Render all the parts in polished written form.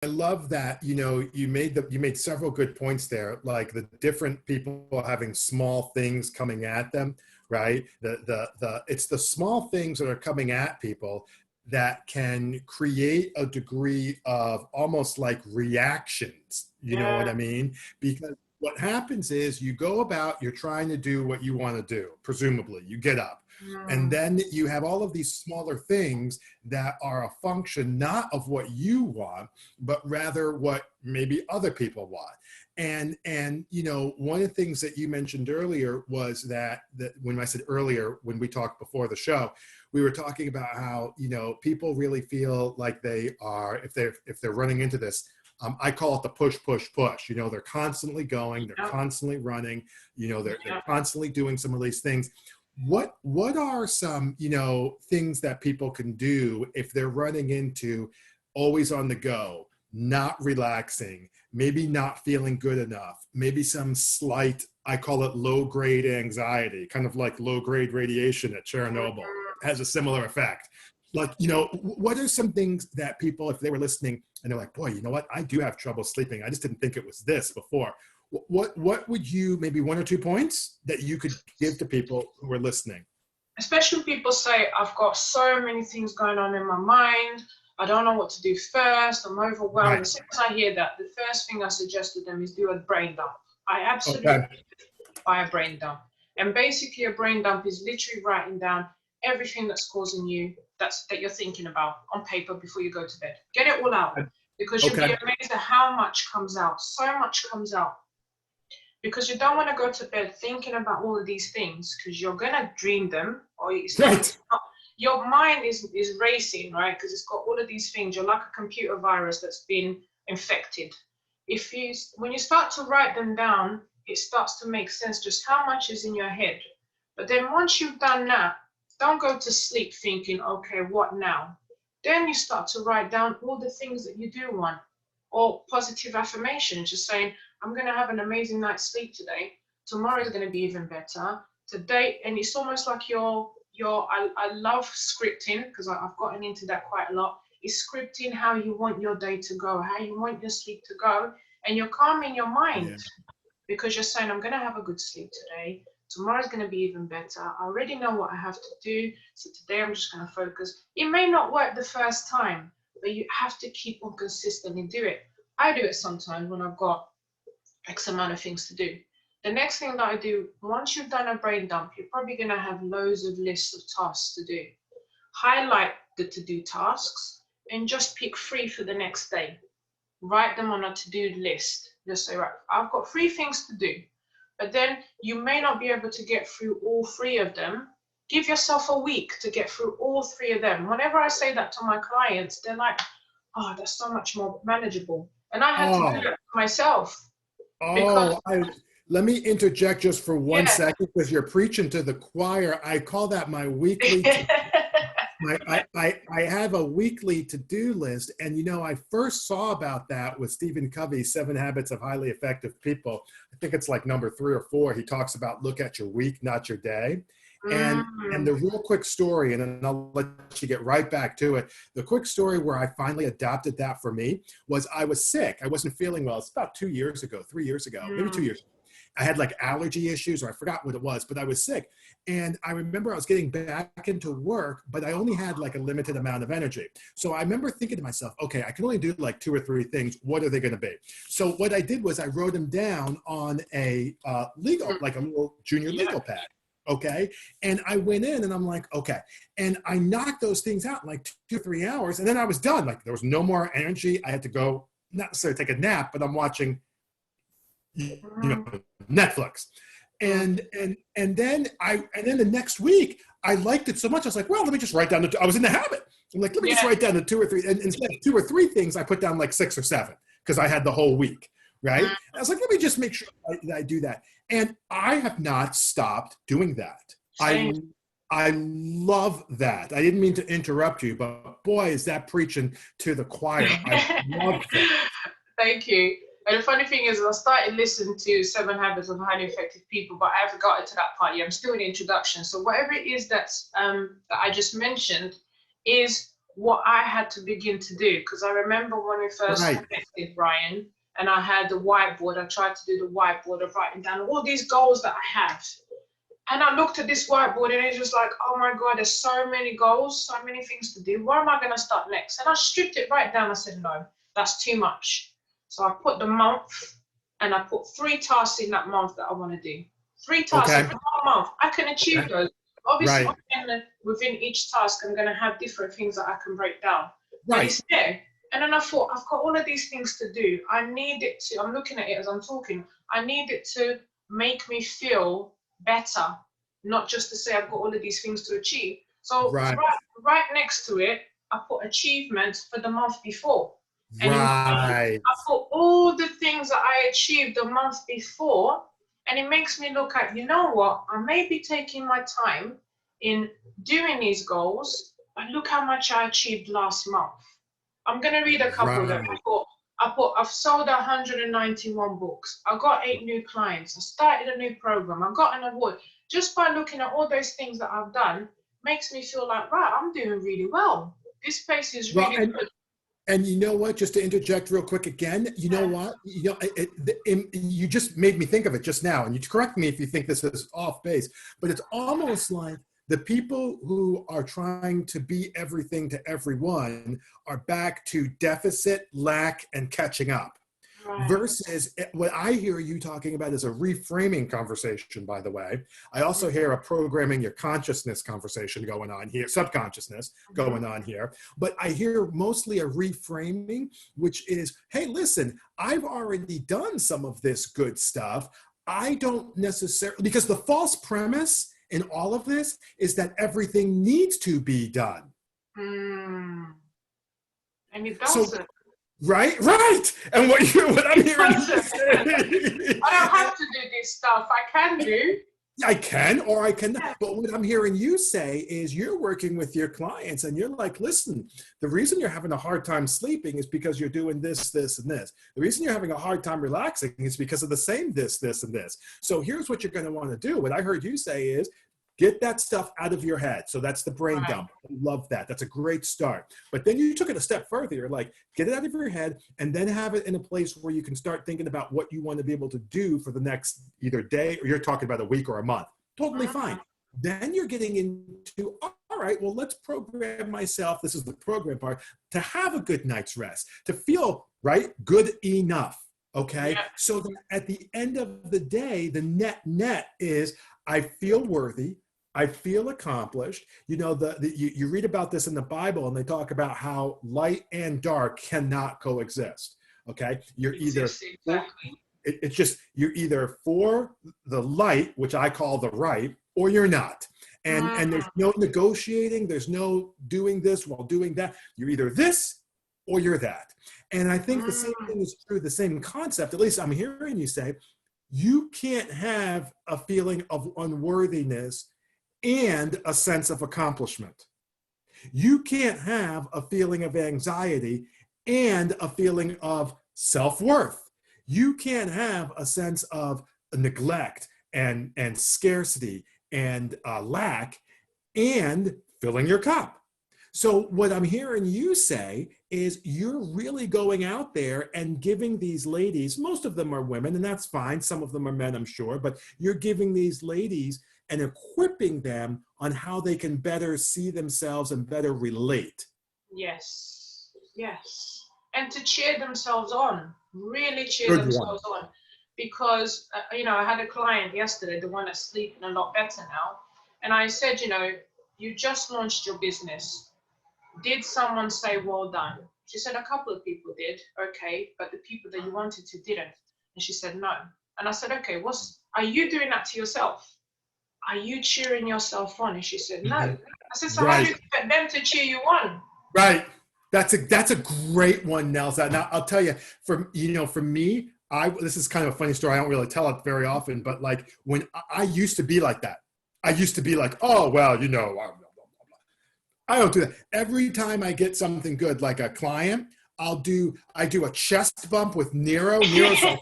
I love that, you made several good points there, like the different people having small things coming at them, right? It's the small things that are coming at people that can create a degree of almost like reactions, you know what Yeah. I mean? Because what happens is you're trying to do what you want to do, presumably. You get up. And Mm. then you have all of these smaller things that are a function not of what you want, but rather what maybe other people want. And one of the things that you mentioned earlier was that when I said earlier, when we talked before the show, we were talking about how people really feel like they are, if they're running into this, I call it the push, push, push. They're constantly going, they're Yep. constantly running, they're Yep. constantly doing some of these things. What are some things that people can do if they're running into always on the go, not relaxing, maybe not feeling good enough, maybe some slight, I call it low grade anxiety, kind of like low grade radiation at Chernobyl, has a similar effect. Like, what are some things that people, if they were listening and they're like, boy, you know what, I do have trouble sleeping, I just didn't think it was this before. What would you, maybe 1 or 2 points that you could give to people who are listening? Especially people say, I've got so many things going on in my mind. I don't know what to do first. I'm overwhelmed. Right. As soon as I hear that, the first thing I suggest to them is do a brain dump. I absolutely Okay. buy a brain dump. And basically a brain dump is literally writing down everything that's causing you, that you're thinking about on paper before you go to bed. Get it all out, because you'll be Okay. amazed at how much comes out. So much comes out. Because you don't want to go to bed thinking about all of these things, because you're going to dream them, or Right. your mind is racing, right? Because it's got all of these things. You're like a computer virus that's been infected. When you start to write them down, it starts to make sense just how much is in your head. But then once you've done that, don't go to sleep thinking, okay, what now? Then you start to write down all the things that you do want, or positive affirmations, just saying, I'm going to have an amazing night's sleep today. Tomorrow is going to be even better. Today, and it's almost like I love scripting, because I've gotten into that quite a lot. Is scripting how you want your day to go, how you want your sleep to go, and you're calming your mind, Yeah. because you're saying, I'm going to have a good sleep today. Tomorrow's going to be even better. I already know what I have to do. So today I'm just going to focus. It may not work the first time, but you have to keep on consistently do it. I do it sometimes when I've got X amount of things to do. The next thing that I do, once you've done a brain dump, you're probably going to have loads of lists of tasks to do. Highlight the to-do tasks and just pick 3 for the next day. Write them on a to-do list. Just say, right, I've got 3 things to do. But then you may not be able to get through all 3 of them. Give yourself a week to get through all 3 of them. Whenever I say that to my clients, they're like, oh, that's so much more manageable. And I had to do Oh, it myself, because, oh, let me interject just for one yeah. second, because you're preaching to the choir. I call that my weekly I have a weekly to-do list, and I first saw about that with Stephen Covey's 7 Habits of Highly Effective People. I think it's like number 3 or 4. He talks about look at your week, not your day. And Mm. the real quick story, and then I'll let you get right back to it. The quick story where I finally adopted that for me was I was sick. I wasn't feeling well. It's about 2 years ago, 3 years ago, maybe 2 Mm. years. I had like allergy issues, or I forgot what it was, but I was sick. And I remember I was getting back into work, but I only had like a limited amount of energy. So I remember thinking to myself, okay, I can only do like 2 or 3 things. What are they going to be? So what I did was I wrote them down on a like a little junior Yeah. legal pad. Okay. And I went in and I'm like, okay. And I knocked those things out in like 2 or 3 hours. And then I was done. Like there was no more energy. I had to go, not necessarily take a nap, but I'm watching, Mm. Netflix. Mm. And then the next week I liked it so much. I was like, well, let me just write down I was in the habit. I'm like, let me just Yeah. write down the 2 or 3. And instead of 2 or 3 things, I put down like 6 or 7 because I had the whole week. Right. Mm. And I was like, let me just make sure that I do that. And I have not stopped doing that. Same. I love that. I didn't mean to interrupt you, but boy, is that preaching to the choir. I love that. Thank you. And the funny thing is, I started listening to 7 Habits of Highly Effective People, but I haven't gotten to that part yet. I'm still in the introduction. So whatever it is that I just mentioned is what I had to begin to do. Because I remember when we first Right. connected, Brian, and I had the whiteboard. I tried to do the whiteboard of writing down all these goals that I have. And I looked at this whiteboard and it's just like, oh my God, there's so many goals, so many things to do. Where am I going to start next? And I stripped it right down. I said, no, that's too much. So I put the month and I put 3 tasks in that month that I want to do. 3 tasks Okay. in 1 month. I can achieve those. Obviously, Right. within each task, I'm going to have different things that I can break down. But Right. it's there. And then I thought, I've got all of these things to do. I need it to, I'm looking at it as I'm talking, I need it to make me feel better, not just to say I've got all of these things to achieve. So Right. right next to it, I put achievements for the month before. And Right. I put all the things that I achieved the month before, and it makes me look at, you know what, I may be taking my time in doing these goals, but look how much I achieved last month. I'm going to read a couple of them. I've sold 191 books. I got 8 new clients. I started a new program. I got an award. Just by looking at all those things that I've done, makes me feel like, right, I'm doing really well. This place is really good. And you know what? Just to interject real quick again, you know what? You just made me think of it just now, and you correct me if you think this is off base, but it's almost like the people who are trying to be everything to everyone are back to deficit, lack, and catching up. Right. Versus what I hear you talking about is a reframing conversation, by the way. I also hear a programming your consciousness conversation going on here, subconsciousness going on here. But I hear mostly a reframing, which is, hey, listen, I've already done some of this good stuff. I don't necessarily, because the false premise in all of this is that everything needs to be done. And it doesn't. So, right. And what I'm hearing you say, I don't have to do this stuff. I can do. I can, or I cannot. But what I'm hearing you say is you're working with your clients and you're like, listen, the reason you're having a hard time sleeping is because you're doing this, this, and this. The reason you're having a hard time relaxing is because of the same this, this, and this. So here's what you're going to want to do. What I heard you say is, get that stuff out of your head. So that's the brain dump. I love that. That's a great start. But then you took it a step further. You're like, get it out of your head and then have it in a place where you can start thinking about what you want to be able to do for the next either day, or you're talking about a week or a month. Totally fine. Then you're getting into, all right, well, let's program myself. This is the program part, to have a good night's rest, to feel, right, good enough. Okay. Yeah. So that at the end of the day, the net is, I feel worthy. I feel accomplished. You know, you read about this in the Bible, and they talk about how light and dark cannot coexist. Okay, you're either it's just you're either for the light, which I call the right, or you're not. And there's no negotiating. There's no doing this while doing that. You're either this or you're that. And I think the same thing is true. The same concept. At least I'm hearing you say, you can't have a feeling of unworthiness and a sense of accomplishment. You can't have a feeling of anxiety and a feeling of self-worth. You can't have a sense of neglect and scarcity and lack and filling your cup. So what I'm hearing you say is you're really going out there and giving these ladies, most of them are women, and that's fine. Some of them are men, I'm sure, but you're giving these ladies and equipping them on how they can better see themselves and better relate. Yes. And to cheer themselves on, really cheer themselves on. Because, I had a client yesterday, the one that's sleeping a lot better now. And I said, you just launched your business. Did someone say, well done? She said, a couple of people did. Okay, but the people that you wanted to didn't. And she said, no. And I said, okay, are you doing that to yourself? Are you cheering yourself on? And she said, no. I said, so how do you expect them to cheer you on? Right. That's a great one, Neusa. Now, I'll tell you, for me, this is kind of a funny story. I don't really tell it very often, but like when I used to be like that, I used to be like, oh, well, I don't do that. Every time I get something good, like a client, I do a chest bump with Nero. Nero's like,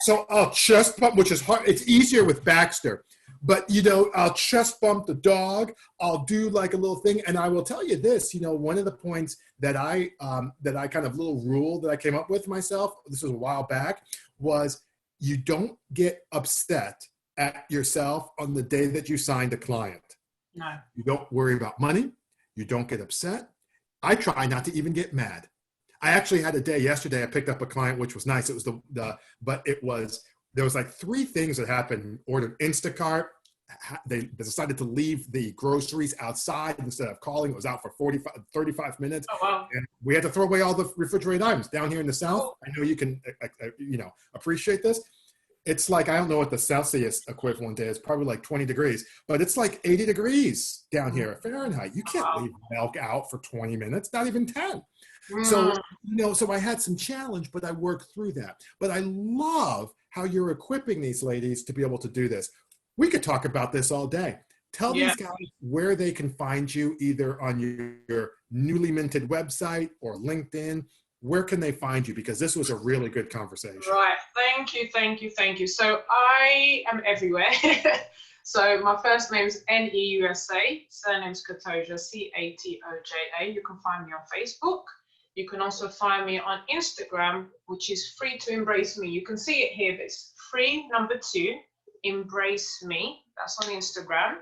so I'll chest bump, which is hard. It's easier with Baxter. But, you know, I'll chest bump the dog. I'll do like a little thing. And I will tell you this, you know, one of the points that I kind of little rule that I came up with myself, this was a while back, was you don't get upset at yourself on the day that you signed a client. No. You don't worry about money. You don't get upset. I try not to even get mad. I actually had a day yesterday. I picked up a client, which was nice. It was there was like 3 things that happened. Ordered Instacart. They decided to leave the groceries outside instead of calling. It was out for 35 minutes. Oh, wow. And we had to throw away all the refrigerated items down here in the South. Oh. I know you can, appreciate this. It's like, I don't know what the Celsius equivalent is, probably like 20 degrees, but it's like 80 degrees down here Fahrenheit. You can't leave milk out for 20 minutes, not even 10. So, so I had some challenge, but I worked through that. But I love how you're equipping these ladies to be able to do this. We could talk about this all day. Tell these guys where they can find you, either on your newly minted website or LinkedIn. Where can they find you? Because this was a really good conversation. Right. Thank you. So I am everywhere. So my first name is Neusa, surname's Catoja, Catoja. You can find me on Facebook. You can also find me on Instagram, which is free to embrace me. You can see it here, but it's free, number 2, embrace me. That's on Instagram.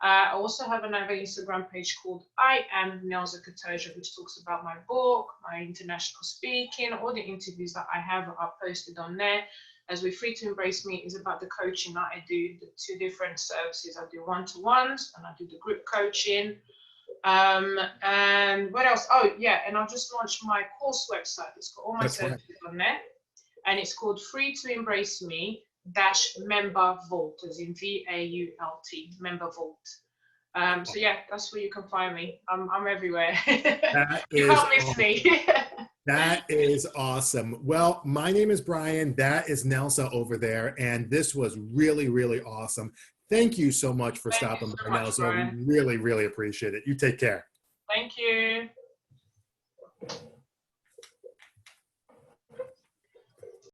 I also have another Instagram page called I Am Neusa Catoja, which talks about my book, my international speaking, all the interviews that I have are posted on there. As we're free to embrace me is about the coaching that I do, the 2 different services. I do one-to-ones and I do the group coaching. And what else? Oh yeah, and I've just launched my course website. It's got all my services on there, and it's called Free to Embrace Me -Member Vault, as in VAULT, Member Vault. So yeah, that's where you can find me. I'm everywhere. You can't miss me. That is awesome. Well, my name is Brian. That is Neusa over there. And this was really, really awesome. Thank you so much for stopping by, Neusa. We really, really appreciate it. You take care. Thank you.